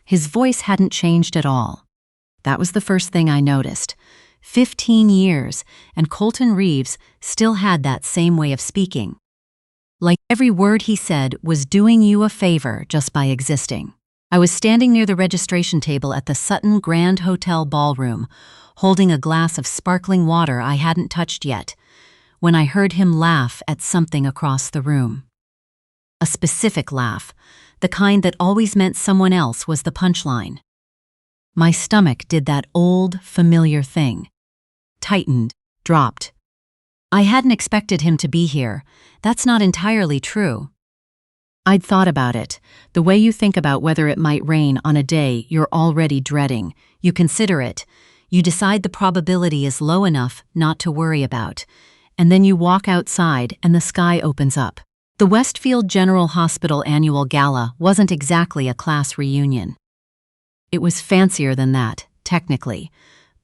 His voice hadn't changed at all. That was the first thing I noticed. 15 years, and Colton Reeves still had that same way of speaking. Like every word he said was doing you a favor just by existing. I was standing near the registration table at the Sutton Grand Hotel ballroom, holding a glass of sparkling water I hadn't touched yet, when I heard him laugh at something across the room. A specific laugh, the kind that always meant someone else was the punchline. My stomach did that old, familiar thing. Tightened, dropped. I hadn't expected him to be here. That's not entirely true. I'd thought about it, the way you think about whether it might rain on a day you're already dreading. You consider it. You decide the probability is low enough not to worry about. And then you walk outside and the sky opens up. The Westfield General Hospital annual gala wasn't exactly a class reunion. It was fancier than that, technically.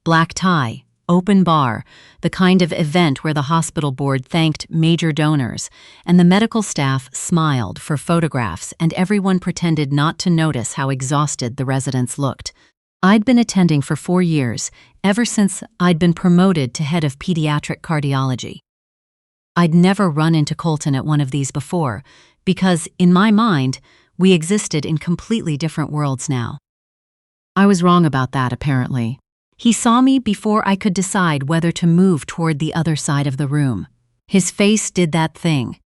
Black tie, open bar, the kind of event where the hospital board thanked major donors, and the medical staff smiled for photographs, and everyone pretended not to notice how exhausted the residents looked. I'd been attending for 4 years, ever since I'd been promoted to head of pediatric cardiology. I'd never run into Colton at one of these before, because, in my mind, we existed in completely different worlds now. I was wrong about that, apparently. He saw me before I could decide whether to move toward the other side of the room. His face did that thing.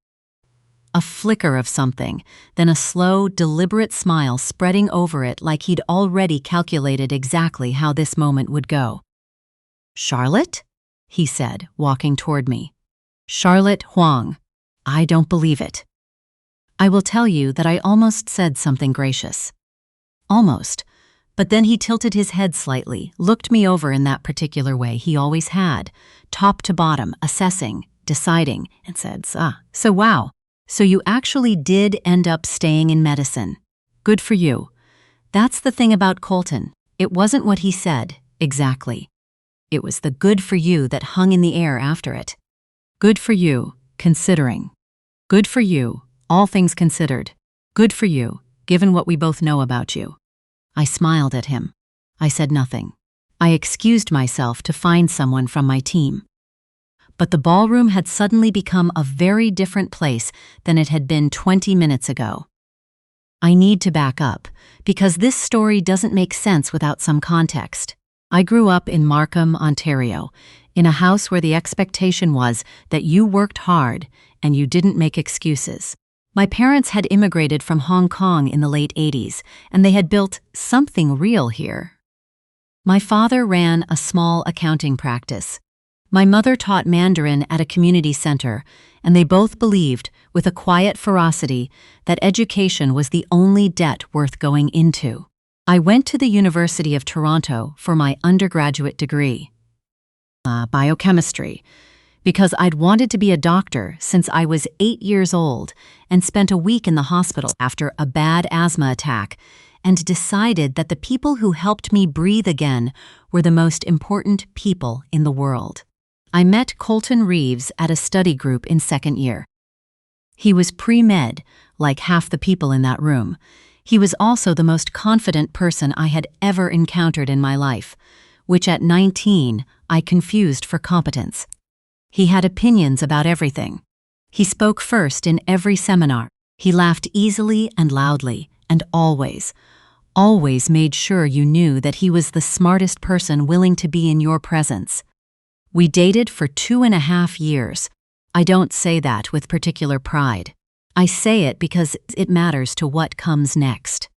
A flicker of something, then a slow, deliberate smile spreading over it like he'd already calculated exactly how this moment would go. "Charlotte?" he said, walking toward me. "Charlotte Huang. I don't believe it." I will tell you that I almost said something gracious. Almost. But then he tilted his head slightly, looked me over in that particular way he always had, top to bottom, assessing, deciding, and said, So wow. So you actually did end up staying in medicine. Good for you. That's the thing about Colton. It wasn't what he said, exactly. It was the good for you that hung in the air after it. Good for you, considering. Good for you, all things considered. Good for you, given what we both know about you. I smiled at him. I said nothing. I excused myself to find someone from my team. But the ballroom had suddenly become a very different place than it had been 20 minutes ago. I need to back up, because this story doesn't make sense without some context. I grew up in Markham, Ontario, in a house where the expectation was that you worked hard and you didn't make excuses. My parents had immigrated from Hong Kong in the late 80s, and they had built something real here. My father ran a small accounting practice. My mother taught Mandarin at a community center, and they both believed, with a quiet ferocity, that education was the only debt worth going into. I went to the University of Toronto for my undergraduate degree, biochemistry, because I'd wanted to be a doctor since I was 8 years old and spent a week in the hospital after a bad asthma attack and decided that the people who helped me breathe again were the most important people in the world. I met Colton Reeves at a study group in second year. He was pre-med, like half the people in that room. He was also the most confident person I had ever encountered in my life, which at 19 I confused for competence. He had opinions about everything. He spoke first in every seminar. He laughed easily and loudly, and always made sure you knew that he was the smartest person willing to be in your presence. We dated for 2.5 years. I don't say that with particular pride. I say it because it matters to what comes next.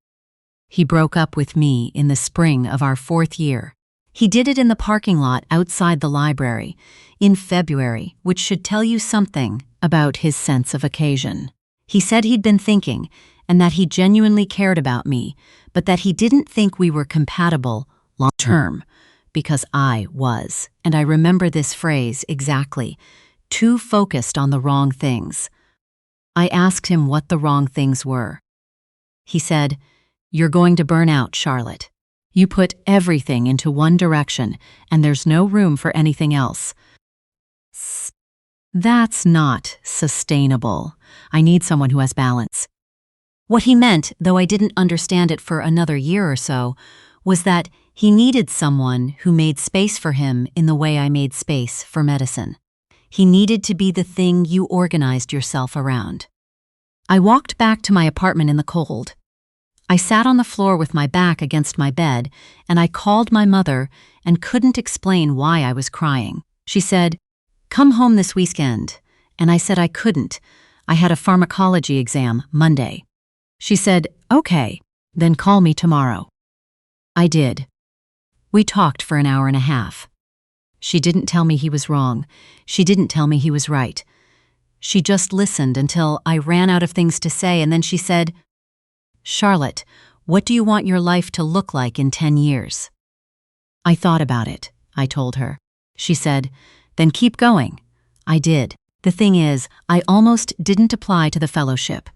He broke up with me in the spring of our 4th year. He did it in the parking lot outside the library, in February, which should tell you something about his sense of occasion. He said he'd been thinking, and that he genuinely cared about me, but that he didn't think we were compatible long-term, because I was, and I remember this phrase exactly, too focused on the wrong things. I asked him what the wrong things were. He said, "You're going to burn out, Charlotte. You put everything into one direction, and there's no room for anything else. That's not sustainable. I need someone who has balance." What he meant, though I didn't understand it for another year or so, was that he needed someone who made space for him in the way I made space for medicine. He needed to be the thing you organized yourself around. I walked back to my apartment in the cold. I sat on the floor with my back against my bed, and I called my mother and couldn't explain why I was crying. She said, "Come home this weekend," and I said I couldn't. I had a pharmacology exam Monday. She said, "Okay, then call me tomorrow." I did. We talked for an hour and a half. She didn't tell me he was wrong. She didn't tell me he was right. She just listened until I ran out of things to say, and then she said, "Charlotte, what do you want your life to look like in 10 years? I thought about it, I told her. She said, "Then keep going." I did. The thing is, I almost didn't apply to the fellowship.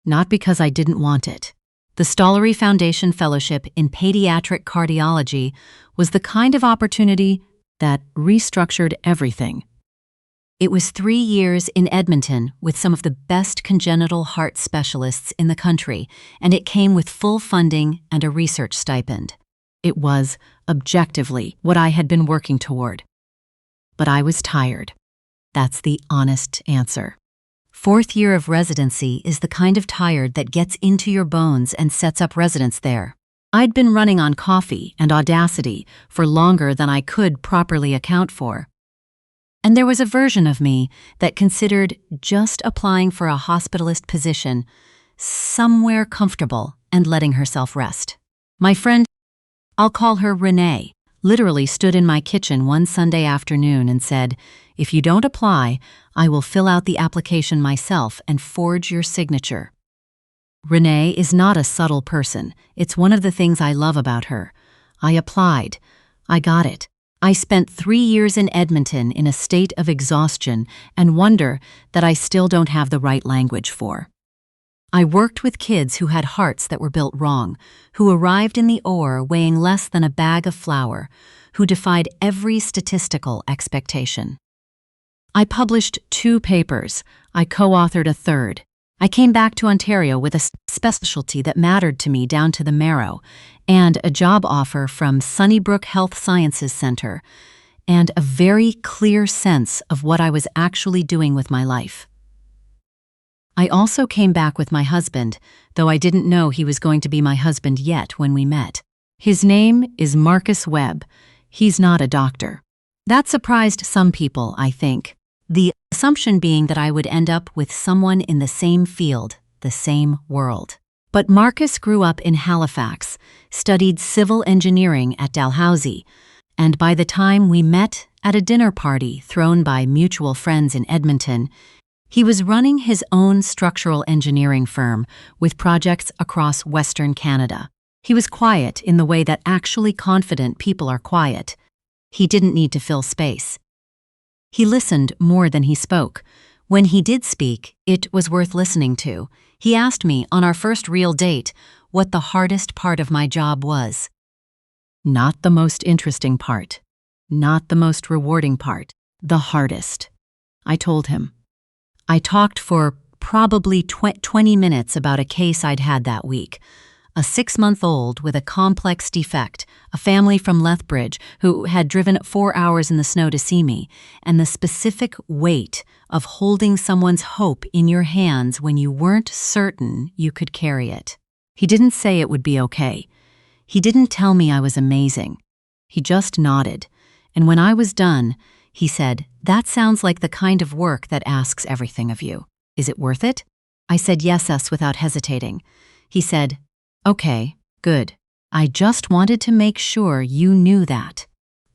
Not because I didn't want it. The Stollery Foundation Fellowship in Pediatric Cardiology was the kind of opportunity that restructured everything. It was 3 years in Edmonton with some of the best congenital heart specialists in the country, and it came with full funding and a research stipend. It was, objectively, what I had been working toward. But I was tired. That's the honest answer. 4th year of residency is the kind of tired that gets into your bones and sets up residence there. I'd been running on coffee and audacity for longer than I could properly account for. And there was a version of me that considered just applying for a hospitalist position somewhere comfortable and letting herself rest. My friend, I'll call her Renee, literally stood in my kitchen one Sunday afternoon and said, "If you don't apply, I will fill out the application myself and forge your signature." Renee is not a subtle person. It's one of the things I love about her. I applied. I got it. I spent 3 years in Edmonton in a state of exhaustion and wonder that I still don't have the right language for. I worked with kids who had hearts that were built wrong, who arrived in the OR weighing less than a bag of flour, who defied every statistical expectation. I published 2 papers. I co-authored a 3rd. I came back to Ontario with a specialty that mattered to me down to the marrow, and a job offer from Sunnybrook Health Sciences Center, and a very clear sense of what I was actually doing with my life. I also came back with my husband, though I didn't know he was going to be my husband yet when we met. His name is Marcus Webb. He's not a doctor. That surprised some people, I think. The assumption being that I would end up with someone in the same field, the same world. But Marcus grew up in Halifax, studied civil engineering at Dalhousie, and by the time we met at a dinner party thrown by mutual friends in Edmonton, he was running his own structural engineering firm with projects across Western Canada. He was quiet in the way that actually confident people are quiet. He didn't need to fill space. He listened more than he spoke. When he did speak, it was worth listening to. He asked me on our first real date what the hardest part of my job was. Not the most interesting part. Not the most rewarding part. The hardest. I told him. I talked for probably 20 minutes about a case I'd had that week. A 6-month-old with a complex defect, a family from Lethbridge who had driven 4 hours in the snow to see me, and the specific weight of holding someone's hope in your hands when you weren't certain you could carry it. He didn't say it would be okay. He didn't tell me I was amazing. He just nodded, and when I was done, he said, "That sounds like the kind of work that asks everything of you. Is it worth it?" I said yes without hesitating. He said, "Okay, good. I just wanted to make sure you knew that."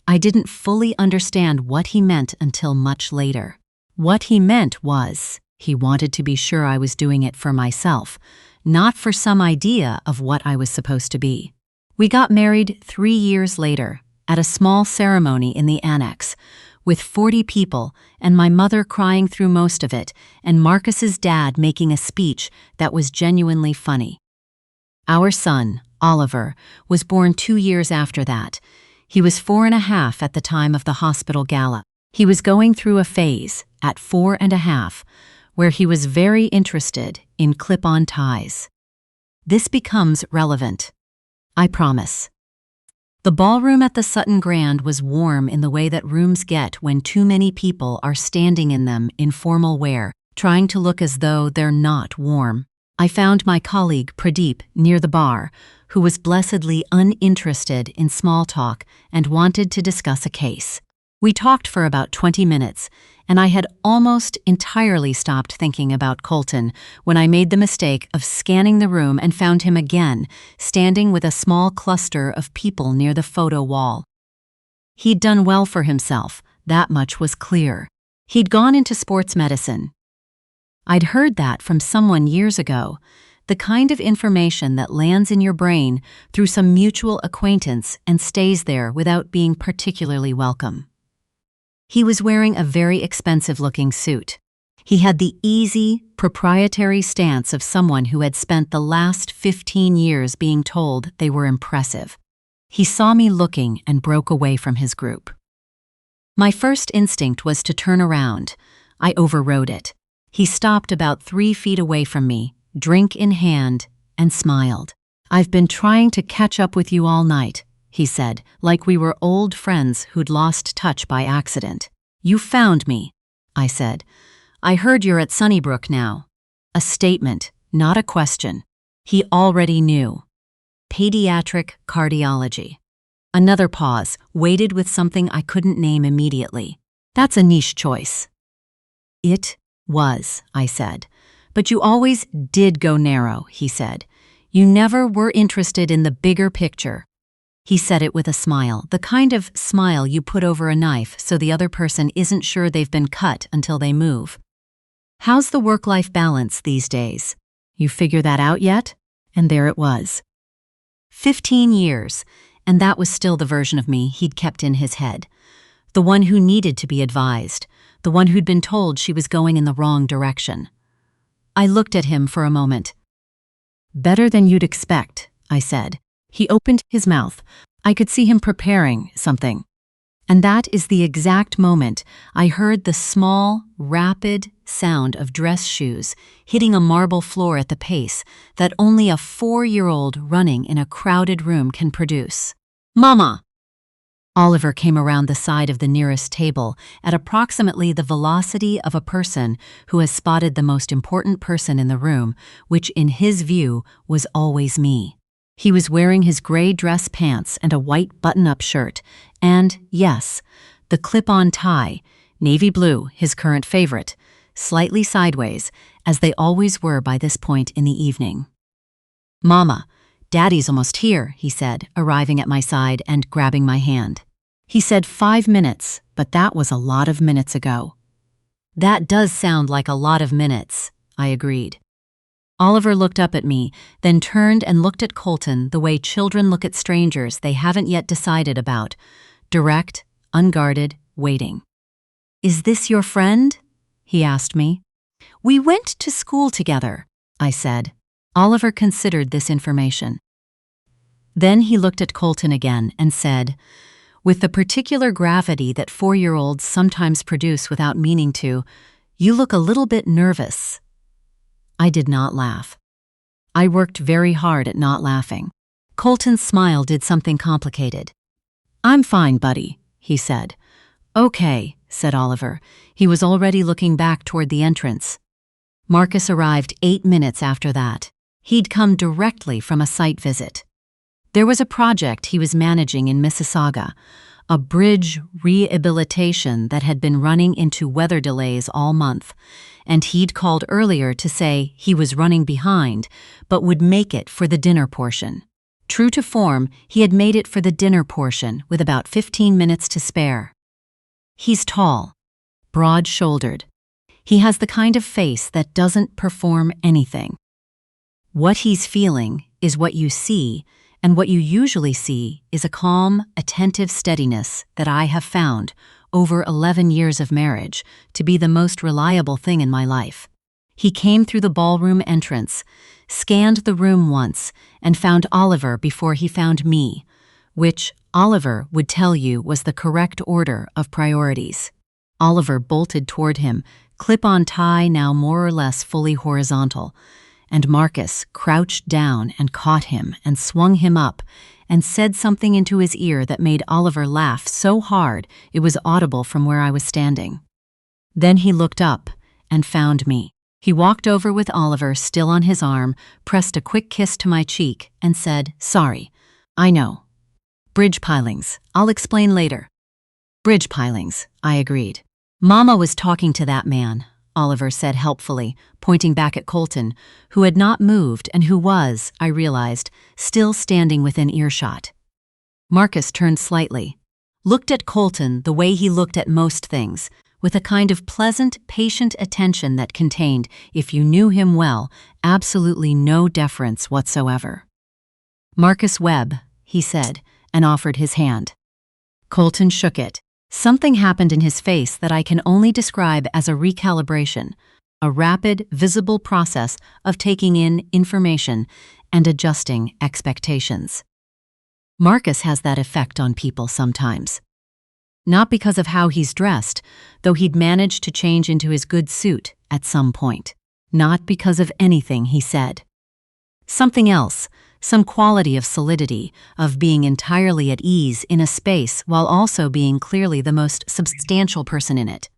I didn't fully understand what he meant until much later. What he meant was, he wanted to be sure I was doing it for myself, not for some idea of what I was supposed to be. We got married 3 years later, at a small ceremony in the annex, with 40 people and my mother crying through most of it and Marcus's dad making a speech that was genuinely funny. Our son, Oliver, was born 2 years after that. He was 4.5 at the time of the hospital gala. He was going through a phase, at 4.5, where he was very interested in clip-on ties. This becomes relevant. I promise. The ballroom at the Sutton Grand was warm in the way that rooms get when too many people are standing in them in formal wear, trying to look as though they're not warm. I found my colleague Pradeep near the bar, who was blessedly uninterested in small talk and wanted to discuss a case. We talked for about 20 minutes, and I had almost entirely stopped thinking about Colton when I made the mistake of scanning the room and found him again, standing with a small cluster of people near the photo wall. He'd done well for himself, that much was clear. He'd gone into sports medicine. I'd heard that from someone years ago, the kind of information that lands in your brain through some mutual acquaintance and stays there without being particularly welcome. He was wearing a very expensive-looking suit. He had the easy, proprietary stance of someone who had spent the last 15 years being told they were impressive. He saw me looking and broke away from his group. My first instinct was to turn around. I overrode it. He stopped about 3 feet away from me, drink in hand, and smiled. "I've been trying to catch up with you all night," he said, like we were old friends who'd lost touch by accident. "You found me," I said. "I heard you're at Sunnybrook now." A statement, not a question. He already knew. Pediatric cardiology. Another pause, weighted with something I couldn't name immediately. "That's a niche choice." "It was," I said. "But you always did go narrow," he said. "You never were interested in the bigger picture." He said it with a smile, the kind of smile you put over a knife so the other person isn't sure they've been cut until they move. "How's the work-life balance these days? You figure that out yet?" And there it was. 15 years, and that was still the version of me he'd kept in his head. The one who needed to be advised, the one who'd been told she was going in the wrong direction. I looked at him for a moment. "Better than you'd expect," I said. He opened his mouth. I could see him preparing something. And that is the exact moment I heard the small, rapid sound of dress shoes hitting a marble floor at the pace that only a 4-year-old running in a crowded room can produce. "Mama!" Oliver came around the side of the nearest table at approximately the velocity of a person who has spotted the most important person in the room, which in his view was always me. He was wearing his gray dress pants and a white button-up shirt, and, yes, the clip-on tie, navy blue, his current favorite, slightly sideways, as they always were by this point in the evening. "Mama, Daddy's almost here," he said, arriving at my side and grabbing my hand. He said 5 minutes, but that was a lot of minutes ago. "That does sound like a lot of minutes," I agreed. Oliver looked up at me, then turned and looked at Colton the way children look at strangers they haven't yet decided about, direct, unguarded, waiting. "Is this your friend?" he asked me. "We went to school together," I said. Oliver considered this information. Then he looked at Colton again and said, with the particular gravity that 4-year-olds sometimes produce without meaning to, "You look a little bit nervous." I did not laugh. I worked very hard at not laughing. Colton's smile did something complicated. "I'm fine, buddy," he said. "Okay," said Oliver. He was already looking back toward the entrance. Marcus arrived 8 minutes after that. He'd come directly from a site visit. There was a project he was managing in Mississauga, a bridge rehabilitation that had been running into weather delays all month, and he'd called earlier to say he was running behind, but would make it for the dinner portion. True to form, he had made it for the dinner portion with about 15 minutes to spare. He's tall, broad-shouldered. He has the kind of face that doesn't perform anything. What he's feeling is what you see, and what you usually see is a calm, attentive steadiness that I have found, over 11 years of marriage, to be the most reliable thing in my life. He came through the ballroom entrance, scanned the room once, and found Oliver before he found me, which, Oliver would tell you, was the correct order of priorities. Oliver bolted toward him, clip-on tie now more or less fully horizontal, and Marcus crouched down and caught him and swung him up and said something into his ear that made Oliver laugh so hard it was audible from where I was standing. Then he looked up and found me. He walked over with Oliver still on his arm, pressed a quick kiss to my cheek, and said, "Sorry, I know. Bridge pilings. I'll explain later." "Bridge pilings," I agreed. "Mama was talking to that man," Oliver said helpfully, pointing back at Colton, who had not moved and who was, I realized, still standing within earshot. Marcus turned slightly, looked at Colton the way he looked at most things, with a kind of pleasant, patient attention that contained, if you knew him well, absolutely no deference whatsoever. "Marcus Webb," he said, and offered his hand. Colton shook it. Something happened in his face that I can only describe as a recalibration, a rapid, visible process of taking in information and adjusting expectations. Marcus has that effect on people sometimes. Not because of how he's dressed, though he'd managed to change into his good suit at some point. Not because of anything he said. Something else, some quality of solidity, of being entirely at ease in a space while also being clearly the most substantial person in it.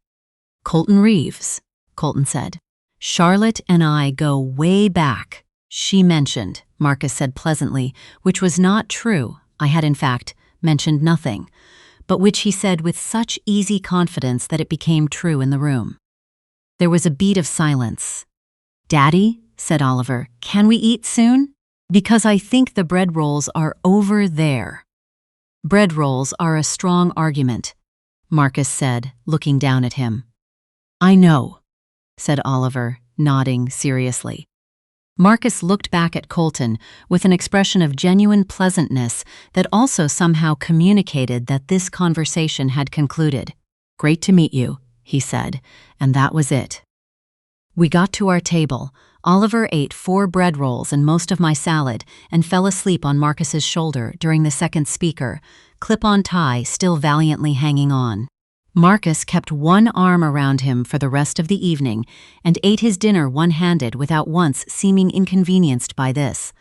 "Colton Reeves," Colton said. "Charlotte and I go way back," she mentioned, Marcus said pleasantly, which was not true. I had, in fact, mentioned nothing, but which he said with such easy confidence that it became true in the room. There was a beat of silence. "Daddy," said Oliver, "can we eat soon? Because I think the bread rolls are over there." "Bread rolls are a strong argument," Marcus said, looking down at him. "I know," said Oliver, nodding seriously. Marcus looked back at Colton with an expression of genuine pleasantness that also somehow communicated that this conversation had concluded. "Great to meet you," he said, and that was it. We got to our table. Oliver ate 4 bread rolls and most of my salad and fell asleep on Marcus's shoulder during the second speaker, clip-on tie still valiantly hanging on. Marcus kept one arm around him for the rest of the evening and ate his dinner one-handed without once seeming inconvenienced by this.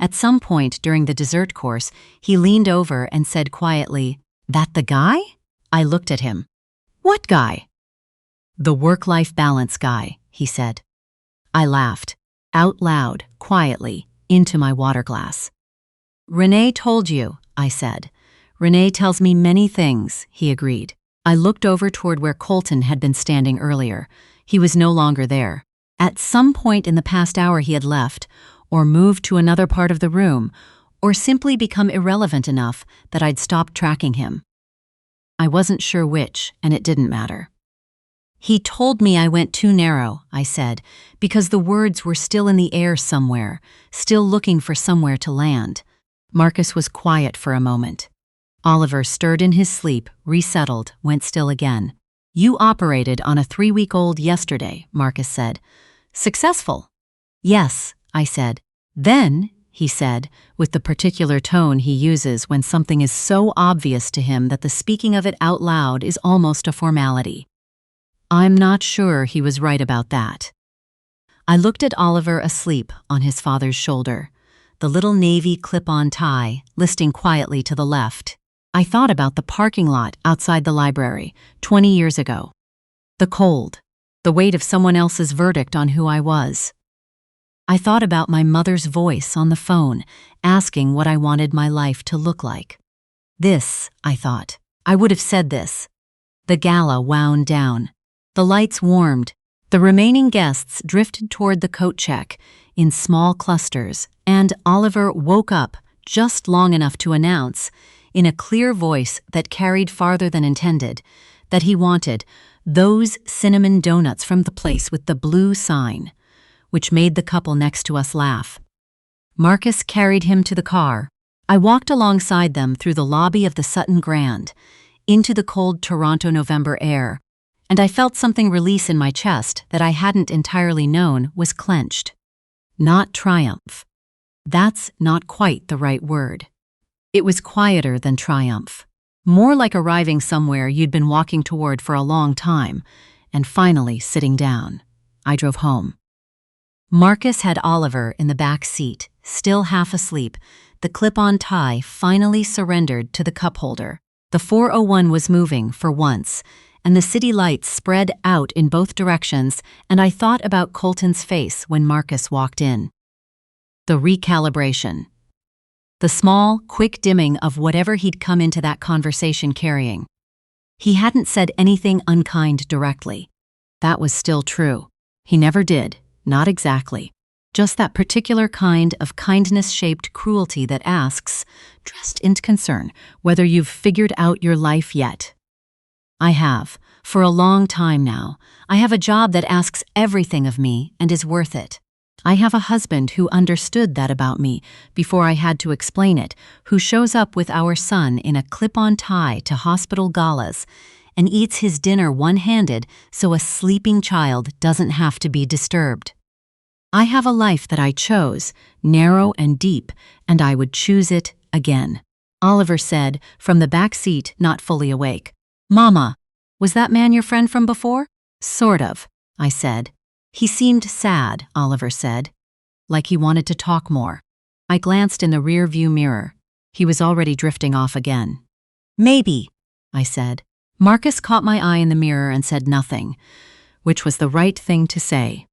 At some point during the dessert course, he leaned over and said quietly, "That the guy?" I looked at him. "What guy?" "The work-life balance guy," he said. I laughed, out loud, quietly, into my water glass. "Renee told you," I said. "Renee tells me many things," he agreed. I looked over toward where Colton had been standing earlier. He was no longer there. At some point in the past hour he had left, or moved to another part of the room, or simply become irrelevant enough that I'd stopped tracking him. I wasn't sure which, and it didn't matter. "He told me I went too narrow," I said, because the words were still in the air somewhere, still looking for somewhere to land. Marcus was quiet for a moment. Oliver stirred in his sleep, resettled, went still again. "You operated on a 3-week-old yesterday," Marcus said. "Successful?" "Yes," I said. "Then," he said, with the particular tone he uses when something is so obvious to him that the speaking of it out loud is almost a formality. I'm not sure he was right about that. I looked at Oliver asleep on his father's shoulder, the little navy clip-on tie listing quietly to the left. I thought about the parking lot outside the library 20 years ago. The cold, the weight of someone else's verdict on who I was. I thought about my mother's voice on the phone, asking what I wanted my life to look like. This, I thought. I would have said this. The gala wound down. The lights warmed. The remaining guests drifted toward the coat check in small clusters, and Oliver woke up just long enough to announce, in a clear voice that carried farther than intended, that he wanted those cinnamon donuts from the place with the blue sign, which made the couple next to us laugh. Marcus carried him to the car. I walked alongside them through the lobby of the Sutton Grand, into the cold Toronto November air, and I felt something release in my chest that I hadn't entirely known was clenched. Not triumph. That's not quite the right word. It was quieter than triumph. More like arriving somewhere you'd been walking toward for a long time, and finally sitting down. I drove home. Marcus had Oliver in the back seat, still half asleep. The clip-on tie finally surrendered to the cup holder. The 401 was moving, for once, and the city lights spread out in both directions, and I thought about Colton's face when Marcus walked in. The recalibration. The small, quick dimming of whatever he'd come into that conversation carrying. He hadn't said anything unkind directly. That was still true. He never did, not exactly. Just that particular kind of kindness-shaped cruelty that asks, dressed in concern, whether you've figured out your life yet. I have, for a long time now. I have a job that asks everything of me and is worth it. I have a husband who understood that about me before I had to explain it, who shows up with our son in a clip-on tie to hospital galas and eats his dinner one-handed so a sleeping child doesn't have to be disturbed. I have a life that I chose, narrow and deep, and I would choose it again. Oliver said, from the back seat, not fully awake. Mama, was that man your friend from before? Sort of, I said. He seemed sad, Oliver said, like he wanted to talk more. I glanced in the rear-view mirror. He was already drifting off again. Maybe, I said. Marcus caught my eye in the mirror and said nothing, which was the right thing to say.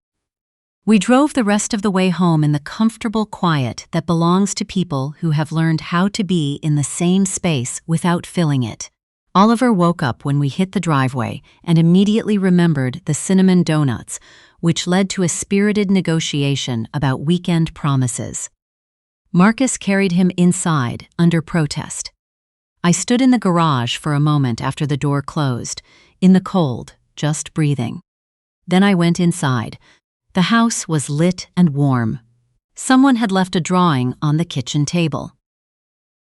We drove the rest of the way home in the comfortable quiet that belongs to people who have learned how to be in the same space without filling it. Oliver woke up when we hit the driveway and immediately remembered the cinnamon donuts, which led to a spirited negotiation about weekend promises. Marcus carried him inside under protest. I stood in the garage for a moment after the door closed, in the cold, just breathing. Then I went inside. The house was lit and warm. Someone had left a drawing on the kitchen table.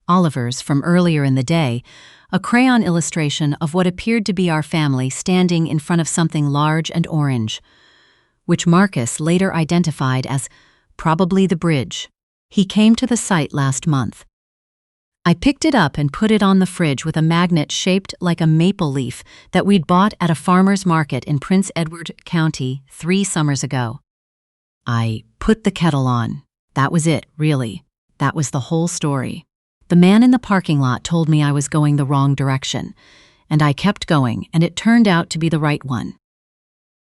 Oliver's from earlier in the day, a crayon illustration of what appeared to be our family standing in front of something large and orange, which Marcus later identified as probably the bridge. He came to the site last month. I picked it up and put it on the fridge with a magnet shaped like a maple leaf that we'd bought at a farmer's market in Prince Edward County 3 summers ago. I put the kettle on. That was it, really. That was the whole story. The man in the parking lot told me I was going the wrong direction, and I kept going, and it turned out to be the right one.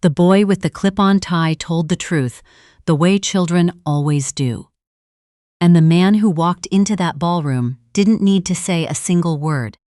The boy with the clip-on tie told the truth, the way children always do. And the man who walked into that ballroom didn't need to say a single word.